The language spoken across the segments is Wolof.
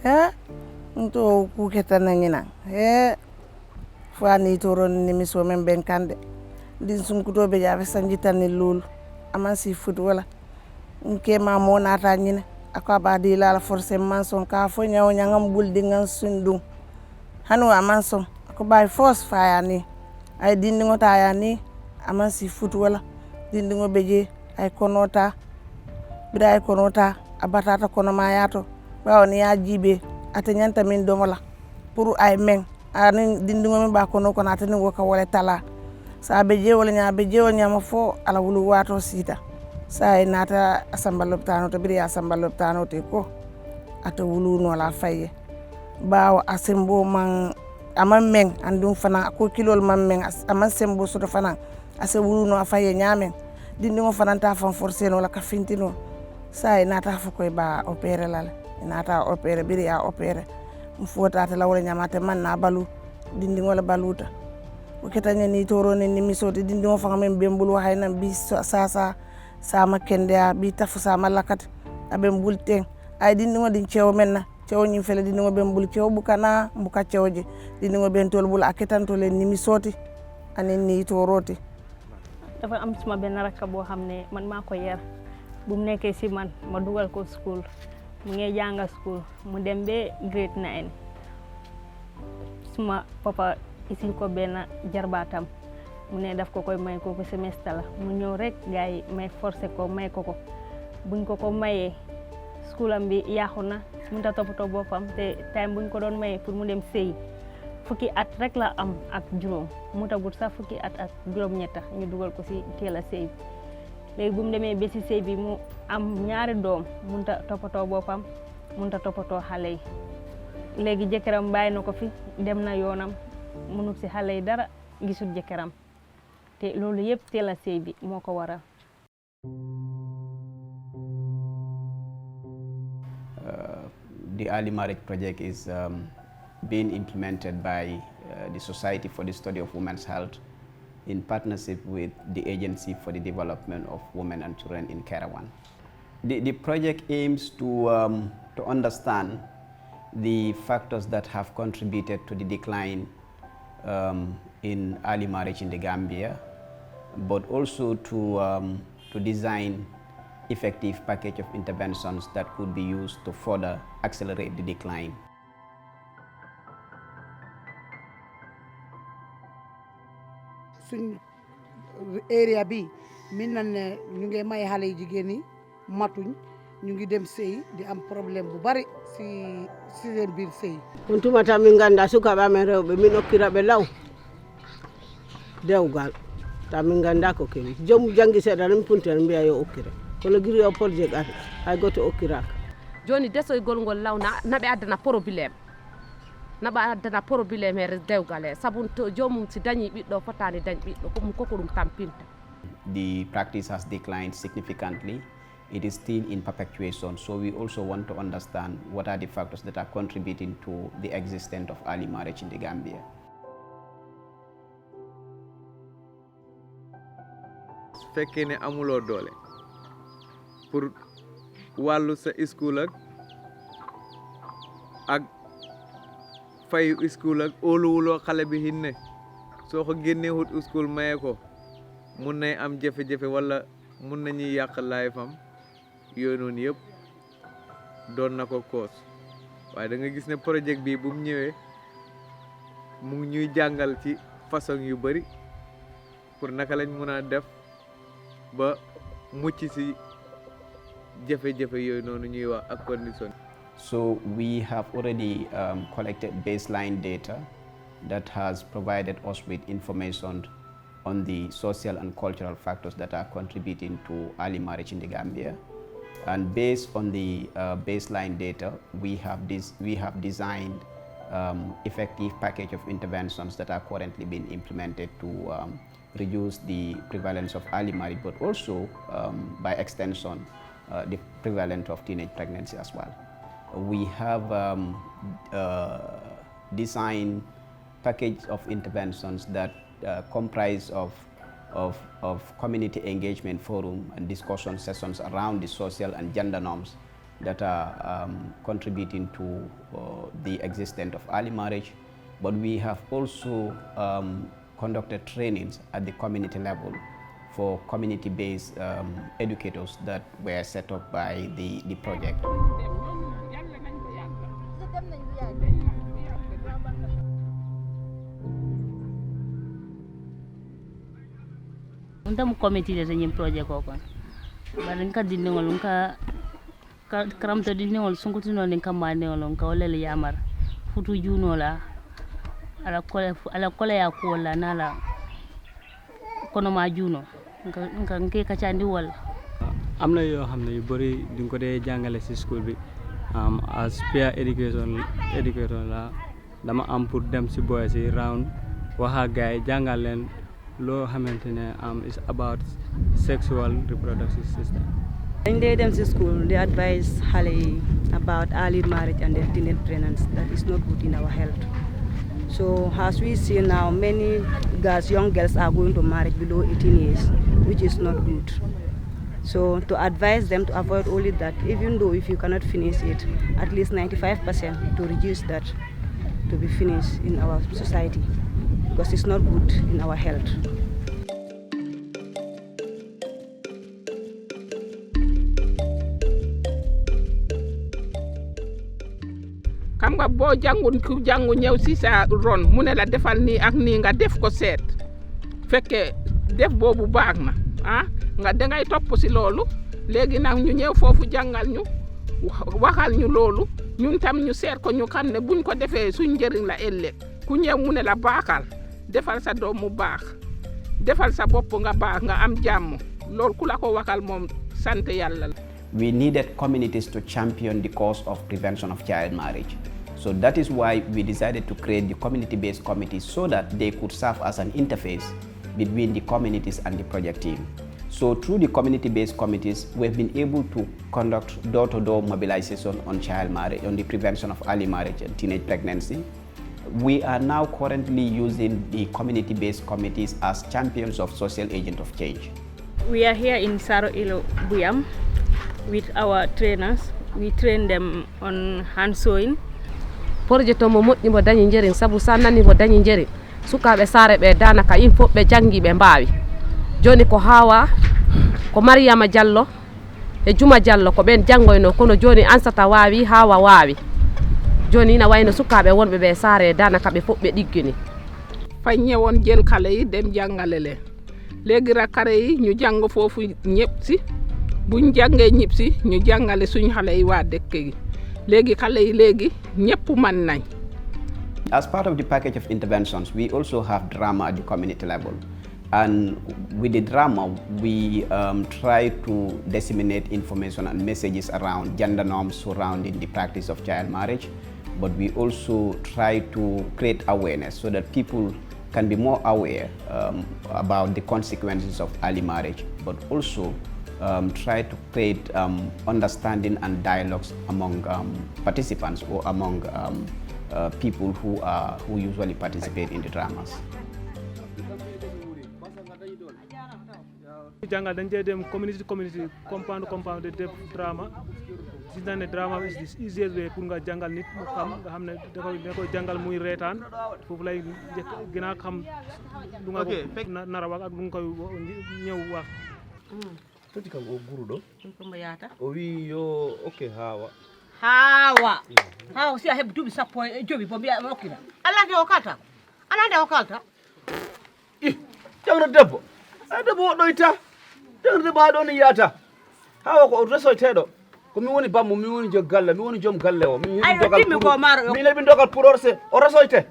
he nto ku ketana nyina he fani toro ni miso men ben kande din sun kuto be jabe sanjita ni lul aman si fut wala nke ma mo nata nyina akwa ba di la forcément son ka fo nyaw nyangam buldi ngan sundum hanu aman son ko bay force fa yani ay dindi ngota yani aman si fut wala dindi ngo beje ay konota bida ay konota abatata kono ma yato bawo ni ya jibe atanyanta min dongola pour ay men ani dindi ngo mi ba kono kono atani ngo ka wala tala sa beje wala nya beje wala nya ma fo ala wulu wato sita sa nata asamba loptano to biri asamba loptano te ko ata wulu no la faye bawo asembo man aman men andum fana ko kilol man men aman sembo so to fana ase wulu no faye nyamen dindi ngo fana ta fam forcer no la ka fintino sa nata fo koy ba opérer la nata opérer biri ya opérer mfota ta lawla nyamate man na balu dindi ngo la baluta ko ketanya ni toro ni misoti dindi ngo fanga men bembul waxay na bi sasa sama kende bi tafu sama lakat abem bulten ay dindi ngo din cew men na cew ñi fele dindi ngo bembul cew bukana buka cewje dindi ngo ben tol bul aketan to le ni misoti anen ni toroti dafa am suma ben rakka bo xamne man mako yar bu mu nekké ci man ma dugal ko school mu ngi janga school mu dem be grade 9 suma papa isil ko ben jarbatam mu ne daf ko koy may ko semestre la mu ñew rek gaay may forcer ko may ko buñ ko mayé schoolam bi yaxuna mu ta topoto bopam te time buñ ko don may pour mu dem sey fukki at rek la am ak juroom mu tagut sax fukki at ak juroom ñetta ñu dugal ko ci téla sey légui bu mu démé bé ci sey bi mu am ñaari doom mu ta topoto bopam mu ta topoto xalé yi légui jëkëram bayina ko fi dem na yoonam mënu ci xalé yi dara gisul jëkëram te lolu yépp téla sey bi moko waral The early marriage project is being implemented by the Society for the Study of Women's Health in partnership with the Agency for the Development of Women and Children in Kerawan. The project aims to understand the factors that have contributed to the decline in early marriage in the Gambia, but also to design effective package of interventions that could be used to further accelerate the decline. Suñ area bi min nañ ne ñu ngi may xale jigéen yi matuñ ñu ngi dem sey di am problème bu bari si seen biir sey on tumata min ganda sukaɓe amen rewɓe min okkiraɓe law dewgal ta min ganda ko kewi joom janggi seeɗa min punten mbiya yo okkire kono giri o projet ari hay goto okkiraka joni desoygol ngol law naɓe addana probléme naɓa addana probléme e dewgal he saabu to jomum si dañi ɓiɗɗo fotani dañ ɓiɗɗo koko ɗum tampinta. The practice has declined significantly. It is still in perpetuation, so we also want to understand what are the factors that are contributing to the existence of early marriage in the Gambia. su fekkee ne amuloo doole pour wàllu sa school ak fayu school ak óoluwuloo xale bi hinne soo ko génneewut school maye ko mun nay am jafe-jafe wala mun nañuy yàq life am yooyu noonu yëpp doon na ko koos waaye da nga gis ne projet bi bu mu ñëwee mu ngi ñuy jàngal ci façon yu bari pour naka lañ mun a def ba mucc ci jafe-jafe yooyu noonu ñuy wax ak condition. So we have already collected baseline data that has provided us with information on the social and cultural factors that are contributing to early marriage in the Gambia. And based on the baseline data, we have designed effective package of interventions that are currently being implemented to reduce the prevalence of early marriage, but also by extension, the prevalence of teenage pregnancy as well. We have designed package of interventions that comprise of community engagement forum and discussion sessions around the social and gender norms that are contributing to the existence of early marriage, but we have also conducted trainings at the community level for community-based educators that were set up by the project. Untam committee de nyim project ko kon barin ka dinngol nka karamto dinngol sunkutuno nin kamane olon ka wala le yamar futu juno la ala kole ya ko la nala kono ma juno nka nke ka candi wala amna yo xamne yu bari duñ ko dé jangale ci school bi as peer educator la dama am pour dem ci boys yi round waxa gaay jangal len lo xamantene is about sexual reproductive system. When they them to school, they advise Hale about early marriage and their teenage pregnancy. That is not good in our health. So as we see now, many girls, young girls are going to marriage below 18 years, which is not good. So to advise them to avoid only that, even though if you cannot finish it, at least 95% to reduce that to be finished in our society, because it's not good in our health. Xam nga boo jàngun ku jàngu ñëw si sa ron mu ne la defal nii ak nii nga def ko seet fekke def boobu baax na nga dangay topp si loolu léegi nag ñu ñëw foofu jàngal ñu waxal ñu loolu ñun tam ñu seet ko ñu xam ne buñ ko defee suñ njëriñ la ëllëg ku ñëw mu ne la baaxal defal sa doom mu baax defal sa bopp nga baax nga am jàmm loolu ku la ko waxal moom sant yàlla la. We needed communities to champion the cause of prevention of child marriage. So that is why we decided to create the community-based committees so that they could serve as an interface between the communities and the project team. So through the community-based committees, we've been able to conduct door-to-door mobilization on child marriage, on the prevention of early marriage and teenage pregnancy. We are now currently using the community-based committees as champions of social agent of change. We are here in Saro Ilo Buyam with our trainers. We train them on hand sewing. Projet mo moƴƴi mo dañi njëriñ sabu sa nani mo dañi njëriñ sukaaɓe saare ɓe danaka in fof ɓe jangi ɓe mbaawi joni ko Hawa ko Mariama Diallo e Juma Diallo ko ɓen jangoyno kono joni Ansata waawi Hawa waawi joni ina wayno sukaaɓe wonɓe ɓe saare danaka ɓe fof ɓe ɗiggini fay ñëwoon jël xale yi dem jàngale leen léegi rakkare yi ñu jàng foofu ñëpp si buñ jàngee ñëpp si ñu jàngale suñ xale yi waa dëkk gi léegi xale yi léegi ñëpp mën nañ. As part of the package of interventions, we also have drama at the community level. And with the drama, we try to disseminate information and messages around gender norms surrounding the practice of child marriage. But we also try to create awareness so that people can be more aware about the consequences of early marriage, but also try to create understanding and dialogues among participants or among people who usually participate in the dramas. Jangal dañ dem community compound de def drama ci dañ drama is the easiest way pour nga jangal nit mu xam nga xamne da koy jangal muy reetaan fofu lay gëna xam du nga nara wax ak du nga koy ñew wax toti kam o gurudo ko mbayata o wi yo okay Hawa si a heb dubi sappo e jobi bo biya okina alande o kalta jangre debbo debbo doyta jangre ba do ni yata Hawa ko resoytedo ko mi woni bammo mi woni jogalle mi woni jom galle o mi dogal mi lebi dogal pour orse o resoyte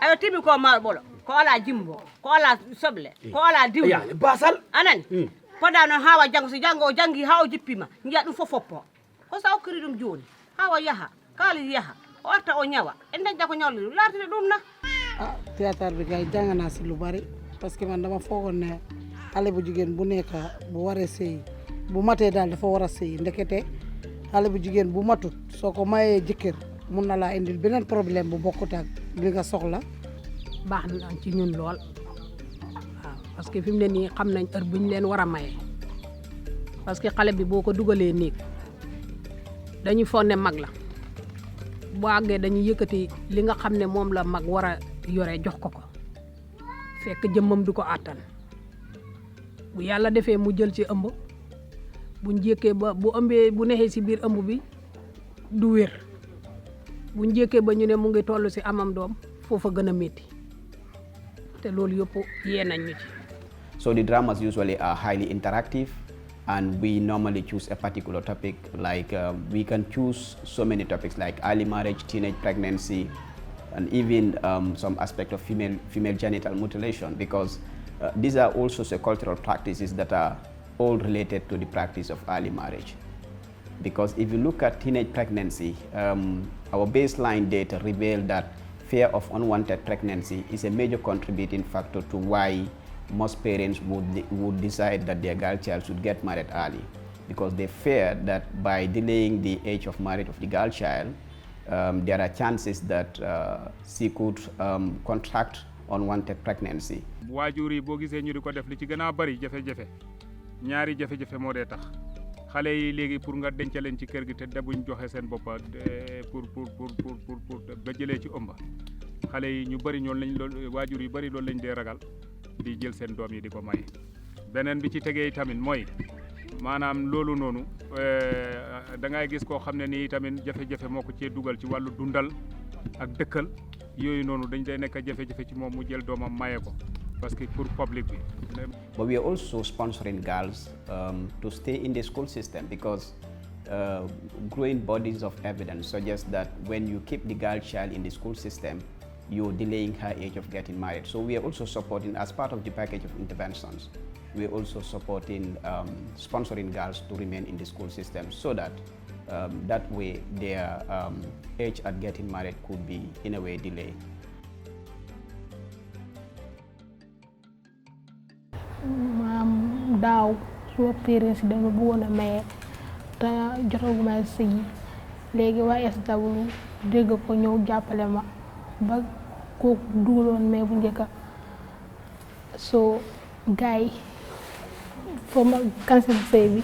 ayo timi ko mar bolo ko ala jimbo ko ala soble ko ala diwi ya basal anan podano Hawa jangi Hawa jippima ngiya dum fofoppo ko sa o kiri dum joni Hawa yaha kali yaha o arta o nyawa en dañta ko nyawli lartide dum na théâtre bi gay jangana ci lu bari parce que man dama fogon ne xale bu jigen bu nekk bu waré sey bu maté dal dafa wara sey ndekete xale bu jigen bu matut soko mayé jëkkër mun na la indil benen problème bu bokkut ak li nga soxla baax na ci ñun lool parce que fimne ni xam nañ heure buñ leen wara mayé parce que xale bi boko dugalé nek dañuy fonne mag la bu àggee dañuy yëkkati li nga xam ne moom la mag war a yore jox ko ko fekk jëmmam du ko àttan bu yàlla defee mu jël ci ëmb bu njëkkee ba bu ëmbee bu neexee ci biir ëmb bi du wér bu njëkkee ba ñu ne mu ngi toll ci amam doom foofa gën a métti te loolu yëpp yee nañ ñu ci. So the dramas usually are highly interactive, and we normally choose a particular topic. Like we can choose so many topics like early marriage, teenage pregnancy, and even some aspect of female genital mutilation, because these are also cultural practices that are all related to the practice of early marriage. Because if you look at teenage pregnancy, our baseline data reveal that fear of unwanted pregnancy is a major contributing factor to why most parents would decide that their girl child should get married early, because they fear that by delaying the age of marriage of the girl child, there are chances that she could contract unwanted pregnancy. waajur yi boo gisee ñu di ko def li ci gën a bari jafe-jafe ñaari jafe-jafe moo dee tax xale yi léegi pour nga denc leen ci kër gi te dabuñ joxe seen boppa pour ba jëlee ci ëmba xale yi ñu bari ñoon lañ loolu waajur yu bari loolu lañ dee ragal di jël seen doom yi di ko maye. beneen bi ci tegee tamit mooy maanaam loolu noonu da ngay gis koo xam ne nii tamit jafe-jafe moo ko cee dugal ci wàllu dundal ak dëkkal yooyu noonu dañ day nekk jafe-jafe ci moom mu jël doomam maye ko parce que pour public bi. But we are also sponsoring girls to stay in the school system, because growing bodies of evidence suggest that when you keep the girl child in the school system, you're delaying her age of getting married. So we are also supporting, as part of the package of interventions, we are also supporting sponsoring girls to remain in the school system, so that that way their age at getting married could be in a way delayed. Daaw suma parents dama bëggoon a maye te jotaguma sëyi léegi waa SSWH dégg ko ñëw jàppale ma ba kooku dugaloon mais bu njëkk so gars yi foo ma cancel sëy bi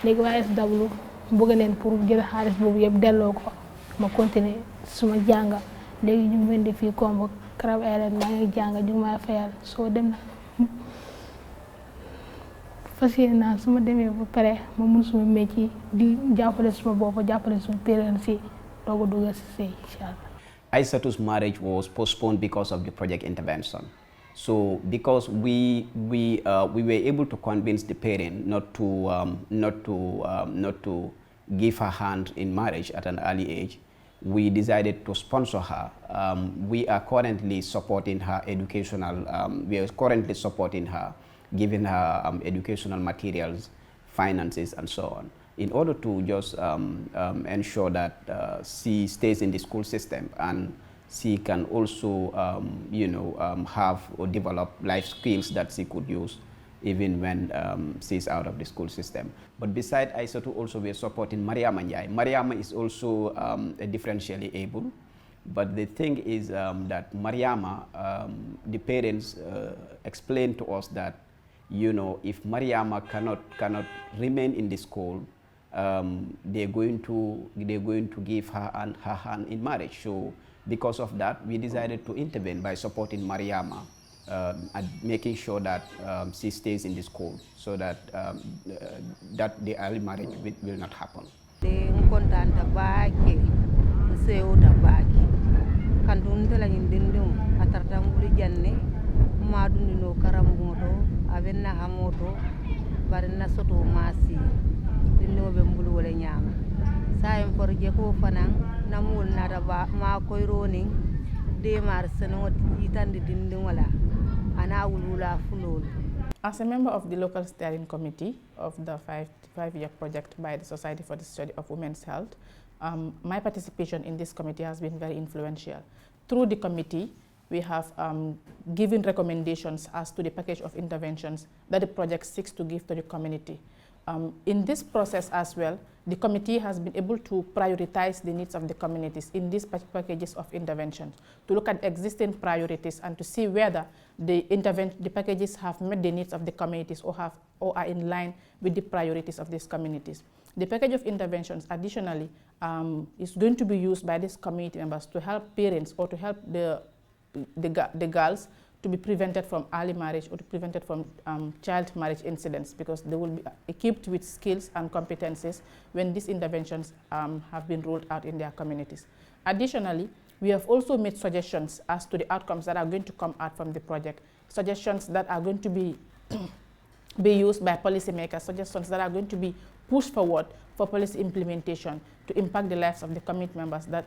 léegi waa SSWH bëgg neen pour jël xaalis boobu yëpp delloo ko ma continuer suma jànga léegi ñu ngi di fii Kombo Crab Island maa ngi jànga ñu ngi may fayal soo dem na fas yéene naa su ma demee ba pare ma mun suma métier di jàppale suma bopp jàppale suma parents yi doog a dugal si sëy inchallah. Aisatu's marriage was postponed because of the project intervention. So because we were able to convince the parent not to give her hand in marriage at an early age, we decided to sponsor her. We are currently supporting her giving her educational materials, finances, and so on, in order to just ensure that she stays in the school system and she can also, have or develop life skills that she could use even when she's out of the school system. But beside Aisatu, also we are supporting Mariama Njai. Mariama is also a differentially able. But the thing is that Mariama, the parents explained to us that, if Mariama cannot remain in the school, they're going to give her hand in marriage. So because of that, we decided to intervene by supporting Mariama and making sure that she stays in the school, so that that the early marriage will not happen. Avenna hamoto barina soto masi dinno be mbulu wala nyama sayem forje ko fanan namul nada ba ma koyroni de mar seno itande dindin wala ana wulula fulol. As a member of the local steering committee of the five-year project by the Society for the Study of Women's Health, my participation in this committee has been very influential. Through the committee, we have given recommendations as to the package of interventions that the project seeks to give to the community. In this process as well, the committee has been able to prioritize the needs of the communities in these packages of interventions, to look at existing priorities and to see whether the packages have met the needs of the communities or are in line with the priorities of these communities. The package of interventions additionally is going to be used by these community members to help parents or to help the girls to be prevented from early marriage or to prevented from child marriage incidents, because they will be equipped with skills and competencies when these interventions have been rolled out in their communities. Additionally, we have also made suggestions as to the outcomes that are going to come out from the project, suggestions that are going to be used by policymakers, suggestions that are going to be pushed forward for policy implementation to impact the lives of the community members that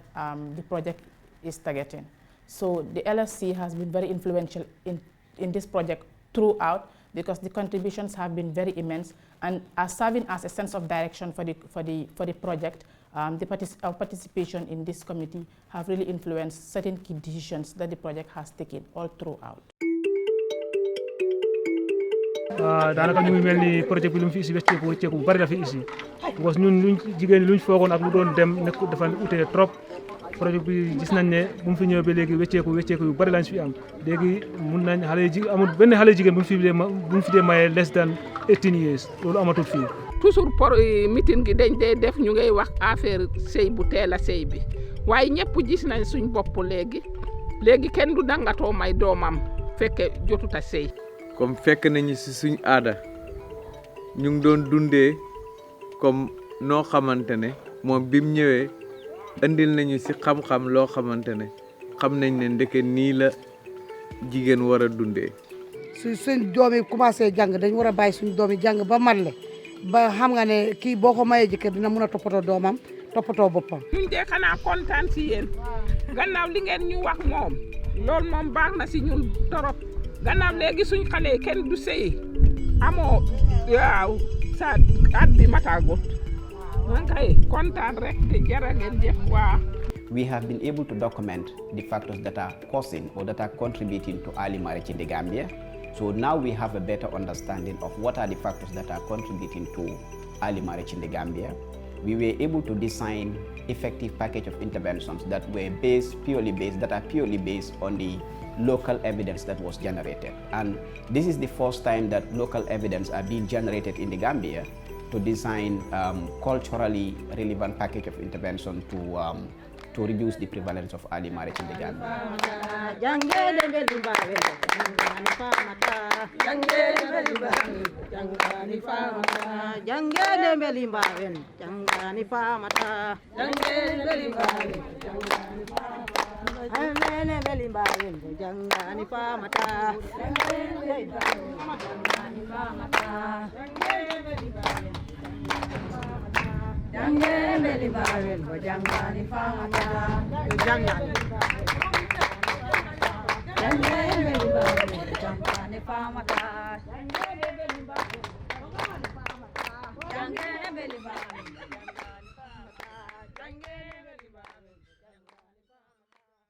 the project is targeting. So the LSC has been very influential in this project throughout, because the contributions have been very immense and are serving as a sense of direction for the project. Our participation in this committee have really influenced certain key decisions that the project has taken all throughout. daanaka ñu ngi mel ni projet bi lu mu fi isi wecceeku bu bari la fi isi parce que ñun luñ jigéen luñ foogoon ak lu doon dem nekk dafa utee trop. projet bi gis nañ ne bu mu fi ñëwee ba léegi wecceeku yu bari lañ fi am léegi mun nañ amul benn xale jigéen bu mu fi dee mayee less than 18 years loolu amatul fii. toujours meeting gi dañ dee def ñu ngay wax affaire sëy bu teel a sëy bi waaye ñëpp gis nañ suñ bopp léegi kenn du dangatoo may doomam fekke jotut a sëy. comme fekk nañu ci suñ aada ñu ngi doon dundee comme noo xamante ne moom bi mu ñëwee andil nañu ci xam-xam loo xamante ne xam nañ ne ndeke nii la jigéen war a dundee. suñ doom yi commencé jàng dañ war a bàyyi suñ doom yi jàng ba marle ba xam nga ne kii boo ko mayee jëkkër dina mun a toppatoo doomam toppatoo boppam. ñun de xanaa kontaan ci yéen gannaaw li ngeen ñu wax moom loolu moom baax na ci ñun torop. gannaaw léegi suñ xale kenn du sëy amoo waaw sa at bi mataagut man kay kontaan rek te jërë ngeen jëf waa. We have been able to document the factors that are causing or that are contributing to early marriage in the Gambia. So now we have a better understanding of what are the factors that are contributing to early marriage in the Gambia. We were able to design effective package of interventions that are purely based on the local evidence that was generated. And this is the first time that local evidence are being generated in the Gambia to design culturally relevant package of intervention to reduce the prevalence of early marriage in the Gambia. Jangan